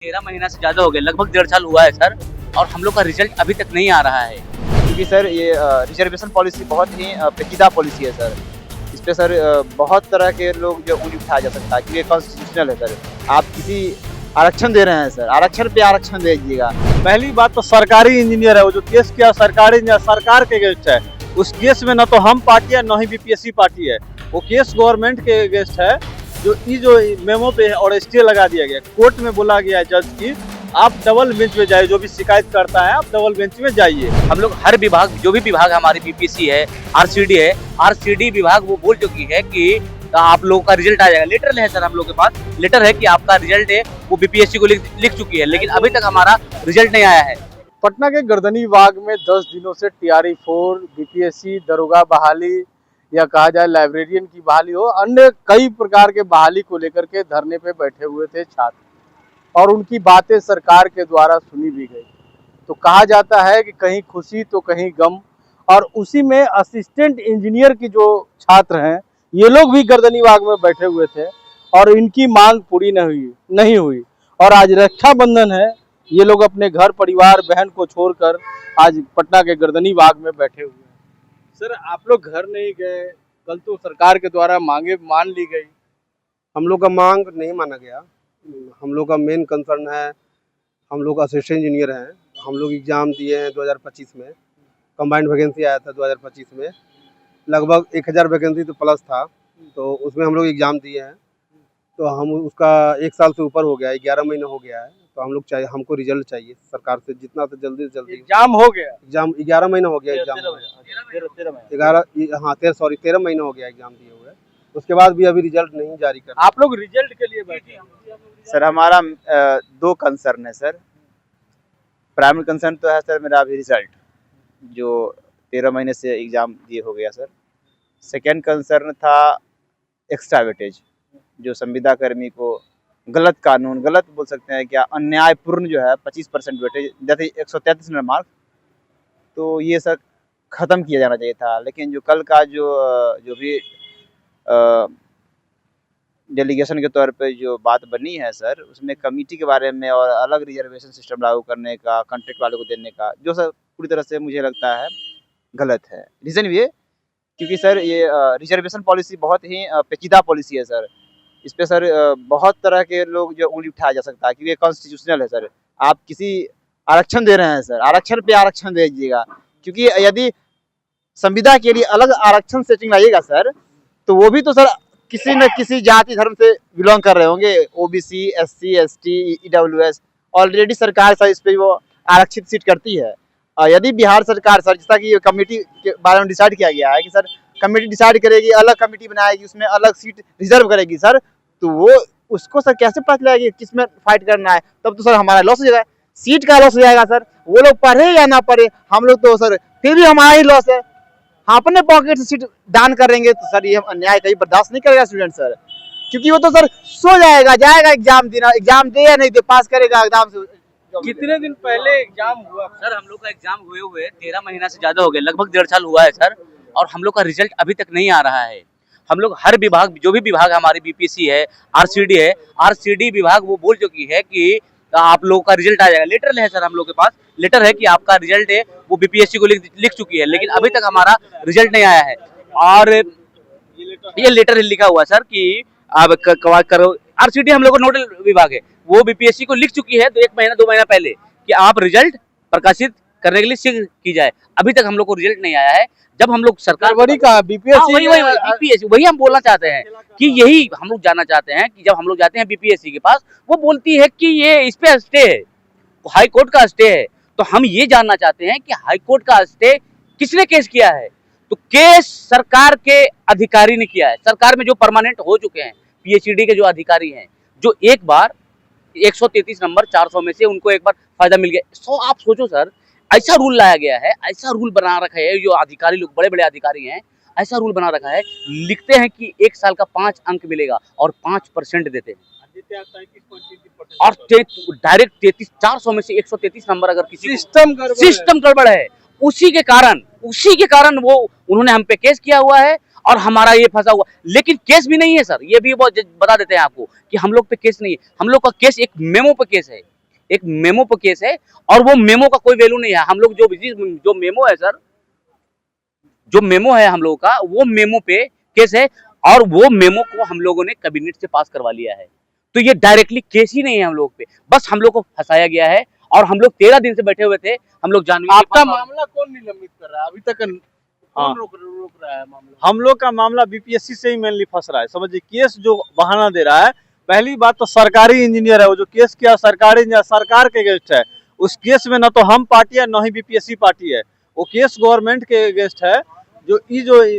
13 महीना से ज़्यादा हो गया, लगभग 1.5 साल हुआ है सर, और हम लोग का रिजल्ट अभी तक नहीं आ रहा है। क्योंकि सर ये रिजर्वेशन पॉलिसी बहुत ही पेचीदा पॉलिसी है सर। इस पे सर बहुत तरह के लोग जो उंगली उठाया जा सकता है, क्योंकि कॉन्स्टिट्यूशनल है सर। आप किसी आरक्षण दे रहे हैं सर, आरक्षण पे आरक्षण दे दीजिएगा। पहली बात तो सरकारी इंजीनियर है, वो जो केस किया सरकारी इंजीनियर सरकार के अगेंस्ट है। उस केस में न तो हम पार्टी है न ही बीपीएससी पार्टी है, वो केस गवर्नमेंट के अगेंस्ट है। जो मेमो पे और स्टे लगा दिया गया, कोर्ट में बोला गया है जज की आप डबल बेंच में जाइए, जो भी शिकायत करता है आप डबल बेंच में जाइए। हम लोग हर विभाग, जो भी विभाग हमारी बीपीएससी है, आरसीडी है, आरसीडी विभाग वो बोल चुकी है कि आप लोगों का रिजल्ट आ जाएगा। लेटर है सर, हम लोग के पास लेटर है कि आपका रिजल्ट है, वो बीपीएससी को लिख चुकी है, लेकिन अभी तक हमारा रिजल्ट नहीं आया है। पटना के गर्दनी विभाग में 10 दिनों से टीआरई 4, बीपीएससी, दरोगा बहाली या कहा जाए लाइब्रेरियन की बहाली हो, अन्य कई प्रकार के बहाली को लेकर के धरने पे बैठे हुए थे छात्र, और उनकी बातें सरकार के द्वारा सुनी भी गई। तो कहा जाता है कि कहीं खुशी तो कहीं गम, और उसी में असिस्टेंट इंजीनियर की जो छात्र हैं ये लोग भी गर्दनी बाग में बैठे हुए थे, और इनकी मांग पूरी नहीं हुई। और आज रक्षाबंधन है, ये लोग अपने घर परिवार बहन को छोड़कर आज पटना के गर्दनी बाग में बैठे हुए हैं। सर आप लोग घर नहीं गए, कल तो सरकार के द्वारा मांगे मान ली गई। हम लोग का मांग नहीं माना गया। हम लोग का मेन कंसर्न है, हम लोग असिस्टेंट इंजीनियर हैं। हम लोग एग्ज़ाम दिए हैं 2025 में, कंबाइंड वैकेंसी आया था 2025 में, लगभग 1000 वैकेंसी तो प्लस था, तो उसमें हम लोग एग्ज़ाम दिए हैं। तो हम उसका 1 साल से ऊपर हो गया है, 11 महीना हो गया है। तो हम लोग चाहिए, हमको रिजल्ट चाहिए सरकार से, जितना से जल्दी से जल्दी। एग्जाम हो गया, एग्ज़ाम 11 महीना हो गया एग्ज़ाम, 13 महीना हो गया एग्ज़ाम दिए हुए। उसके बाद भी अभी रिजल्ट नहीं जारी कर। आप लोग रिजल्ट के लिए बैठे हैं? सर हमारा 2 कंसर्न है सर। प्राइमरी कंसर्न तो है सर मेरा अभी रिजल्ट, जो 13 महीने से एग्ज़ाम दिए हो गया सर। सेकेंड कंसर्न था एक्स्ट्रा वेटेज, जो संविदा कर्मी को गलत कानून, गलत बोल सकते हैं क्या, अन्यायपूर्ण जो है 25% वेटेज, जैसे 133 मार्क, तो ये सर ख़त्म किया जाना चाहिए था। लेकिन जो कल का जो भी डेलीगेशन के तौर पे जो बात बनी है सर, उसमें कमेटी के बारे में और अलग रिजर्वेशन सिस्टम लागू करने का, कॉन्ट्रैक्ट वाले को देने का, जो सर पूरी तरह से मुझे लगता है गलत है। रीज़न ये क्योंकि सर ये रिजर्वेशन पॉलिसी बहुत ही पेचीदा पॉलिसी है सर। इस पे सर बहुत तरह के लोग जो उंगली उठाया जा सकता है, क्योंकि कॉन्स्टिट्यूशनल है सर। आप किसी आरक्षण दे रहे हैं सर, आरक्षण पे आरक्षण दे दीजिएगा। क्योंकि यदि संविदा के लिए अलग आरक्षण सेटिंग लाइएगा सर, तो वो भी तो सर किसी न किसी जाति धर्म से बिलोंग कर रहे होंगे। OBC, SC, ST, EWS, already सरकार सर इस पे वो आरक्षित सीट करती है। यदि बिहार सरकार सर, जैसा कि कमेटी के बारे में डिसाइड किया गया है कि सर कमेटी डिसाइड करेगी, अलग कमेटी बनाएगी, उसमें अलग सीट रिजर्व करेगी सर, तो वो उसको सर कैसे पता चलेगा किस में फाइट करना है? तब तो सर हमारा लॉस हो जाएगा, सीट का लॉस हो जाएगा सर। वो लोग पढ़े या ना पढ़े, हम लोग तो सर फिर भी हमारा ही लॉस है। हम अपने पॉकेट से सीट दान करेंगे तो सर ये हम अन्याय कहीं बर्दाश्त नहीं करेगा स्टूडेंट सर, क्योंकि वो तो सर सो जाएगा एग्जाम देना, एग्जाम दे या नहीं दे, पास करेगा एग्जाम से। कितने दिन पहले एग्जाम हुआ? सर हम लोग का एग्जाम हुए 13 महीना से ज़्यादा हो गया, लगभग 1.5 साल हुआ है सर, और हम लोग का रिजल्ट अभी तक नहीं आ रहा है। हम लोग हर विभाग, जो भी विभाग हमारी बीपीएससी है, आरसीडी है, आरसीडी विभाग वो बोल चुकी है कि आप लोगों का रिजल्ट आ जाएगा। लेटर है सर, हम लोग के पास लेटर है कि आपका रिजल्ट है, वो बीपीएससी को लिख चुकी है, लेकिन अभी तक हमारा रिजल्ट नहीं आया है। और ये लेटर लिखा हुआ सर कि आप करो, आरसीडी हम लोग का नोडल विभाग है, वो बीपीएससी को लिख चुकी है 1 महीना 2 महीना पहले कि आप रिजल्ट प्रकाशित करने के लिए शीघ्र की जाए। अभी तक हम लोग को रिजल्ट नहीं आया है। जब हम लोग सरकार का बीपीएससी, बीपीएससी वही हम बोलना चाहते हैं कि यही हम लोग जानना चाहते हैं कि जब हम लोग जाते हैं बीपीएससी के पास, वो बोलती है कि ये इस पे स्टे है, हाई कोर्ट का स्टे है। तो हम ये जानना चाहते हैं कि हाई कोर्ट का स्टे किसने केस किया है? तो केस सरकार के अधिकारी ने किया है। सरकार में जो परमानेंट हो चुके हैं पीएचडी के जो अधिकारी हैं, जो एक बार 133 नंबर 400 में से उनको एक बार फायदा मिल गया। सो आप सोचो सर, ऐसा रूल लाया गया है, ऐसा रूल बना रखा है, जो अधिकारी लोग बड़े बड़े अधिकारी हैं, ऐसा रूल बना रखा है, लिखते हैं कि 1 साल का 5 अंक मिलेगा और 5% देते हैं, और डायरेक्ट 400 में से 133 नंबर अगर किसी सिस्टम गड़बड़ है, उसी के कारण वो उन्होंने हम पे केस किया हुआ है और हमारा ये फंसा हुआ। लेकिन केस भी नहीं है सर, ये भी बहुत बता देते हैं आपको कि हम लोग पे केस नहीं है। हम लोग का केस एक मेमो पे केस है। एक मेमो पर केस है और वो मेमो का कोई वैल्यू नहीं है। हम लोग जो मेमो है सर, जो मेमो है हम लोगों का, वो मेमो पे केस है और वो मेमो को हम लोगों ने कैबिनेट से पास करवा लिया है। तो ये डायरेक्टली केस ही नहीं है हम लोग पे, बस हम लोग को फंसाया गया है। और हम लोग 13 दिन से बैठे हुए थे, हम लोग जानवी आपका मामला कौन निलंबित कर रहा है अभी तक? कौन रोक रहा है मामला? हम लोग का मामला बीपीएससी से ही मेनली फंस रहा है। समझिए, केस जो बहाना दे रहा है, पहली बात तो सरकारी इंजीनियर है वो, जो केस किया सरकारी इंजीनियर, सरकार के अगेंस्ट है। उस केस में ना तो हम पार्टी है ना ही बीपीएससी पार्टी है, वो केस गवर्नमेंट के अगेंस्ट है। जो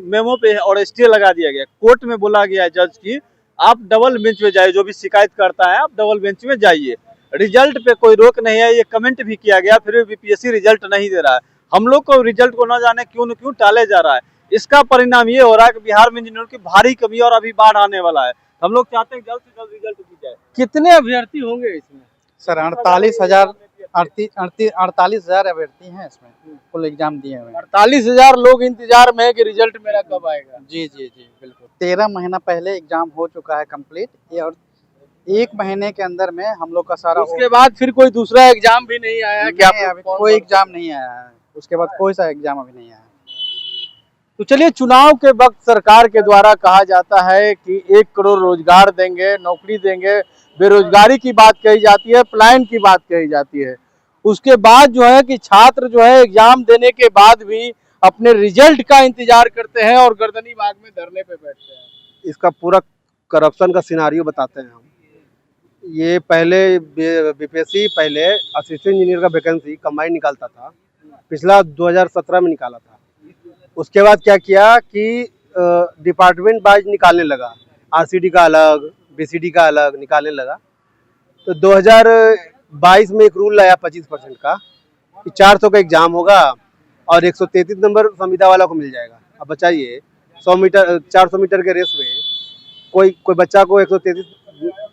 मेमो पे है और स्टे लगा दिया गया, कोर्ट में बोला गया है जज की आप डबल बेंच में जाइए, जो भी शिकायत करता है आप डबल बेंच में जाइए। रिजल्ट पे कोई रोक नहीं है, ये कमेंट भी किया गया, फिर भी बीपीएससी रिजल्ट नहीं दे रहा है। हम लोग को रिजल्ट को न जाने क्यों न क्यों टाले जा रहा है। इसका परिणाम ये हो रहा है कि बिहार में इंजीनियर की भारी कमी और अभी बाढ़ आने वाला है। हम लोग चाहते हैं जल्द से जल्द रिजल्ट दी जाए। कितने अभ्यर्थी होंगे इसमें? सर 48,000 अभ्यर्थी हैं इसमें, कुल एग्जाम दिए हुए हैं। 48,000 लोग इंतजार में है कि रिजल्ट मेरा कब आएगा। जी जी जी बिल्कुल। 13 महीना पहले एग्जाम हो चुका है कंप्लीट, ये और 1 महीने के अंदर में हम लोग का सारा उसके बाद फिर कोई दूसरा एग्जाम भी नहीं आया है? क्या अभी कोई एग्जाम नहीं आया है, उसके बाद कोई सा एग्जाम अभी नहीं आया है। तो चलिए, चुनाव के वक्त सरकार के द्वारा कहा जाता है कि 1 करोड़ रोजगार देंगे, नौकरी देंगे, बेरोजगारी की बात कही जाती है, पलायन की बात कही जाती है। उसके बाद जो है कि छात्र जो है एग्जाम देने के बाद भी अपने रिजल्ट का इंतजार करते हैं और गर्दनी बाग में धरने पे बैठते हैं। इसका पूरा करप्शन का सिनारियो बताते हैं हम। ये पहले बीपीएससी पहले असिस्टेंट इंजीनियर का वैकेंसी कंबाइंड निकालता था, पिछला 2017 में निकाला था। उसके बाद क्या किया कि डिपार्टमेंट वाइज निकालने लगा, आरसीडी का अलग, बीसीडी का अलग निकालने लगा। तो 2022 में एक रूल लाया 25% का कि 400 का एग्जाम होगा और 133 नंबर संविदा वाला को मिल जाएगा। अब बताइए 400 मीटर के रेस में कोई बच्चा को 133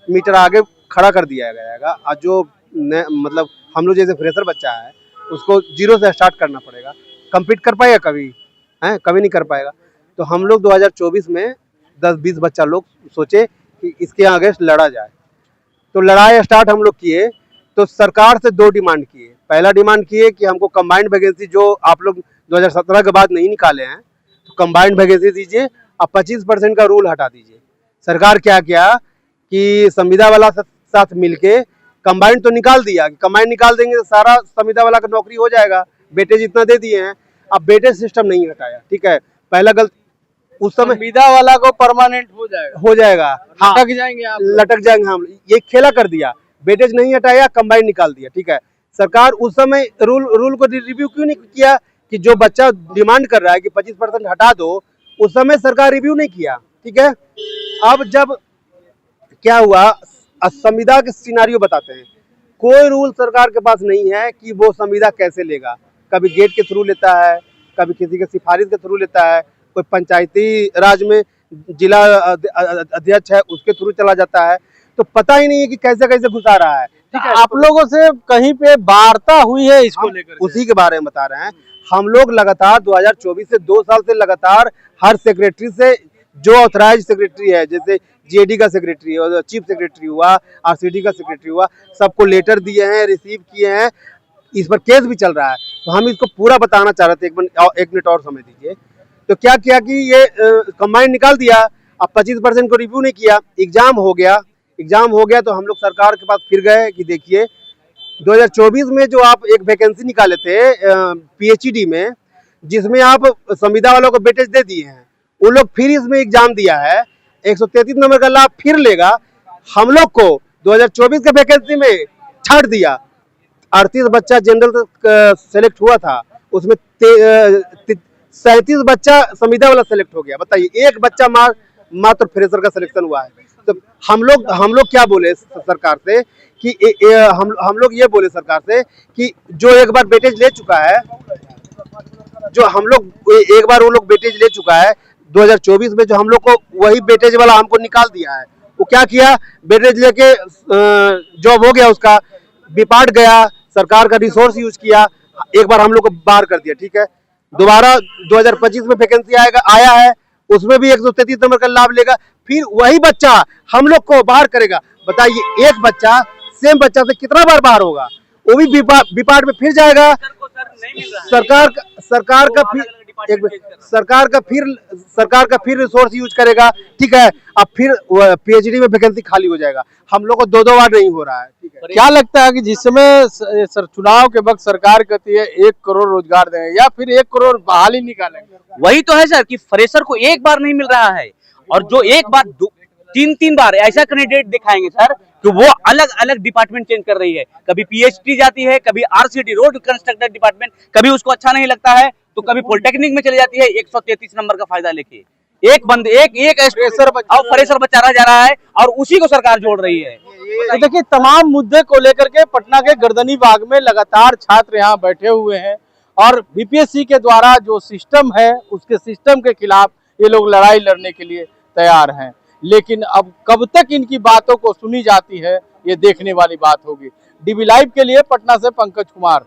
मीटर आगे खड़ा कर दिया जाएगा और जो मतलब हम लोग जैसे फ्रेशर बच्चा है उसको 0 से स्टार्ट करना पड़ेगा। कम्पीट कर पाएगा कभी? हैं, कभी नहीं कर पाएगा। तो हम लोग 2024 में 10-20 बच्चा लोग सोचे कि इसके आगे लड़ा जाए, तो लड़ाई स्टार्ट हम लोग किए। तो सरकार से 2 डिमांड किए। पहला डिमांड किए कि हमको कंबाइंड वैकेंसी जो आप लोग 2017 के बाद नहीं निकाले हैं, तो कंबाइंड वैकेंसी दीजिए और 25% का रूल हटा दीजिए। सरकार क्या किया कि संविदा वाला साथ मिलके कंबाइंड तो निकाल दिया, कंबाइंड निकाल देंगे तो सारा संविदा वाला का नौकरी हो जाएगा, वेटेज इतना दे दिए हैं। अब वेटेज सिस्टम नहीं हटाया, ठीक है, पहला गलत। उस समय संविदा वाला को परमानेंट हो जाएगा। हाँ, लटक जाएंगे आप, लटक जाएंगे हम। ये खेला कर दिया, वेटेज नहीं हटाया, कंबाइंड निकाल दिया, ठीक है। सरकार उस समय रूल को रिव्यू क्यों नहीं किया कि जो बच्चा डिमांड कर रहा है कि 25% हटा दो, उस समय सरकार रिव्यू नहीं किया, ठीक है। अब जब क्या हुआ, संविदा के सिनारियो बताते हैं। कोई रूल सरकार के पास नहीं है कि वो संविदा कैसे लेगा। कभी गेट के थ्रू लेता है, कभी किसी के सिफारिश के थ्रू लेता है, कोई पंचायती राज में जिला अध्यक्ष है उसके थ्रू चला जाता है। तो पता ही नहीं है कि कैसे कैसे घुसा रहा है, ठीक है। आप लोगों से कहीं पे वार्ता हुई है इसको लेकर? उसी के बारे में बता रहे हैं। हम लोग लगातार 2024 से 2 साल से लगातार हर सेक्रेटरी से, जो ऑथराइज सेक्रेटरी है, जैसे जीएडी का सेक्रेटरी है, चीफ सेक्रेटरी हुआ, आरसीडी का सेक्रेटरी हुआ, सबको लेटर दिए हैं, रिसीव किए हैं। इस पर केस भी चल रहा है। तो हम इसको पूरा बताना चाह रहे थे, 1 मिनट और समय दीजिए। तो क्या किया कि ये कंबाइंड निकाल दिया, अब 25% को रिव्यू नहीं किया। एग्जाम हो गया तो हम लोग सरकार के पास फिर गए कि देखिए 2024 में जो आप एक वैकेंसी निकाले थे पीएचडी में, जिसमें आप संविदा वालों को वेटेज दे दिए हैं, वो लोग फिर इसमें एग्जाम दिया है, 133 नंबर का लाभ फिर लेगा। हम लोग को 2024 के वैकेंसी में छाट दिया। 38 बच्चा जनरल सेलेक्ट हुआ था, उसमें 37 बच्चा संविदा वाला सेलेक्ट हो गया। बताइए, एक बच्चा मात्र फ्रेशर का सिलेक्शन हुआ है। तो हम लोग क्या बोले सरकार से कि हम लोग ये बोले सरकार से कि जो एक बार वेटेज ले चुका है, जो हम लोग एक बार वो लोग वेटेज ले चुका है 2024 में, जो हम लोग को वही वेटेज वाला हमको निकाल दिया है। वो क्या किया, वेटेज लेके जॉब हो गया, उसका विपाट गया, सरकार का रिसोर्स यूज किया, एक बार हम लोग को बाहर कर दिया, ठीक है। दोबारा 2025 में वैकेंसी आया है, उसमें भी 133 नंबर का लाभ लेगा, फिर वही बच्चा हम लोग को बाहर करेगा। बताइए, एक बच्चा सेम बच्चा से कितना बार बाहर होगा, वो भी विपार्ट में फिर जाएगा। सरकार का फिर रिसोर्स यूज करेगा, ठीक है, अब फिर पीएचडी में वैकेंसी खाली हो जाएगा। हम लोग को दो बार नहीं हो रहा है, ठीक है। क्या लगता है कि जिस समय सर चुनाव के वक्त सरकार कहती है 1 करोड़ रोजगार देंगे या फिर 1 करोड़ बहाली निकालेंगे? वही तो है सर कि फ्रेशर को एक बार नहीं मिल रहा है, और जो एक बार 3 बार ऐसा कैंडिडेट दिखाएंगे सर कि वो अलग अलग डिपार्टमेंट चेंज कर रही है, कभी पीएचडी जाती है, कभी आरसीडी रोड कंस्ट्रक्टर डिपार्टमेंट, कभी उसको अच्छा नहीं लगता है तो कभी पॉलिटेक्निक में चली जाती है 133 नंबर का फायदा लेके। एक फ्रेशर बच्चा रह जा रहा है और उसी को सरकार जोड़ रही है। तो देखिए, तमाम मुद्दे को लेकर के पटना के गर्दनी बाग में लगातार छात्र यहाँ बैठे हुए हैं और बीपीएससी के द्वारा जो सिस्टम है उसके सिस्टम के खिलाफ ये लोग लड़ाई लड़ने के लिए तैयार हैं। लेकिन अब कब तक इनकी बातों को सुनी जाती है, ये देखने वाली बात होगी। डीबी लाइव के लिए पटना से पंकज कुमार।